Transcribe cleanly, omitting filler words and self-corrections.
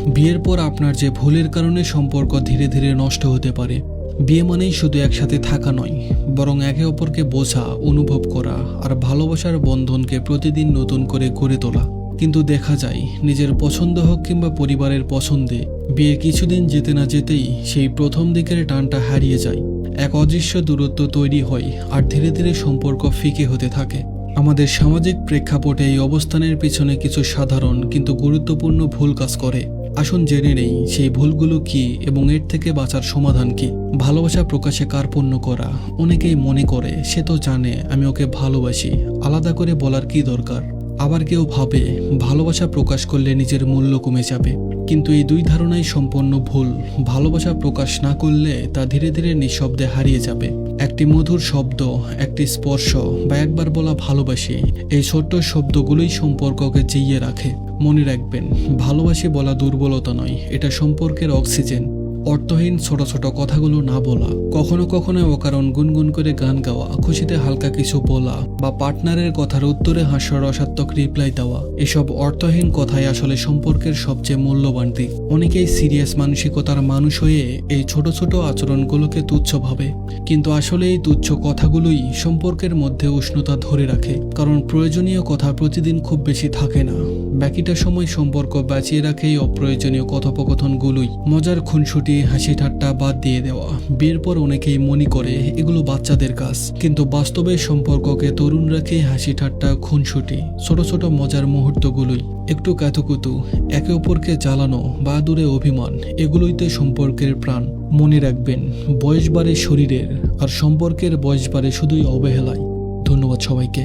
বিয়ের পর আপনার যে ভুলের কারণে সম্পর্ক ধীরে ধীরে নষ্ট হতে পারে। বিয়ে মানেই শুধু একসাথে থাকা নয়, বরং একে অপরকে বোঝা, অনুভব করা আর ভালোবাসার বন্ধনকে প্রতিদিন নতুন করে গড়ে তোলা। কিন্তু দেখা যায় নিজের পছন্দ হোক কিংবা পরিবারের পছন্দে বিয়ের কিছুদিন যেতে না যেতেই সেই প্রথম দিকের টানটা হারিয়ে যায়। এক অদৃশ্য দূরত্ব তৈরি হয় আর ধীরে ধীরে সম্পর্ক ফিকে হতে থাকে। আমাদের সামাজিক প্রেক্ষাপটে এই অবস্থানের পিছনে কিছু সাধারণ কিন্তু গুরুত্বপূর্ণ ভুল কাজ করে। আসুন জেনে নেই সেই ভুলগুলো কি এবং এর থেকে বাঁচার সমাধান কি। ভালোবাসা প্রকাশে কার্পণ্য করা। অনেকেই মনে করে সে তো জানে আমি ওকে ভালোবাসি, আলাদা করে বলার কি দরকার। আবার কেউ ভাবে ভালোবাসা প্রকাশ করলে নিজের মূল্য কমে যাবে। কিন্তু এই দুই ধারণাই সম্পূর্ণ ভুল। ভালোবাসা প্রকাশ না করলে তা ধীরে ধীরে নিঃশব্দে হারিয়ে যাবে। একটি মধুর শব্দ, একটি স্পর্শ বা একবার বলা ভালোবাসি, এই ছোট্ট শব্দগুলোই সম্পর্ককে জিইয়ে রাখে। মনে রাখবেন, ভালোবাসি বলা দুর্বলতা নয়, এটা সম্পর্কের অক্সিজেন। অর্থহীন ছোট ছোট কথাগুলো না বলা, কখনো কখনো অকারণ গুনগুন করে গান গাওয়া, খুশিতে হালকা কিছু বলা বা পার্টনারের কথার উত্তরে হাস্যর রসাত্মক রিপ্লাই দেওয়া, এসব অর্থহীন কথাই আসলে সম্পর্কের সবচেয়ে মূল্যবান দিক। অনেকেই সিরিয়াস মানসিকতার মানুষ হয়ে এই ছোট ছোট আচরণগুলোকে তুচ্ছ ভাবে, কিন্তু আসলে এই তুচ্ছ কথাগুলোই সম্পর্কের মধ্যে উষ্ণতা ধরে রাখে। কারণ প্রয়োজনীয় কথা প্রতিদিন খুব বেশি থাকে না, বাকিটা সময় সম্পর্ক বাঁচিয়ে রাখে এই অপ্রয়োজনীয় কথোপকথনগুলোই। মজার খুনসুটি, হাসি ঠাট্টা বাদ দিয়ে দেওয়া। বিয়ের পর অনেকেই মনে করে এগুলো বাচ্চাদের কাজ, কিন্তু বাস্তবে সম্পর্ককে তরুণ রাখে হাসি ঠাট্টা, খুনসুটি, ছোট ছোট মজার মুহূর্তগুলোই। একটু কাতুকুতু, একে অপরকে জ্বালানো বা দূরে অভিমান, এগুলোইতে সম্পর্কের প্রাণ। মনে রাখবেন, বয়স বাড়ে শরীরের, আর সম্পর্কের বয়স বাড়ে শুধুই অবহেলায়। ধন্যবাদ সবাইকে।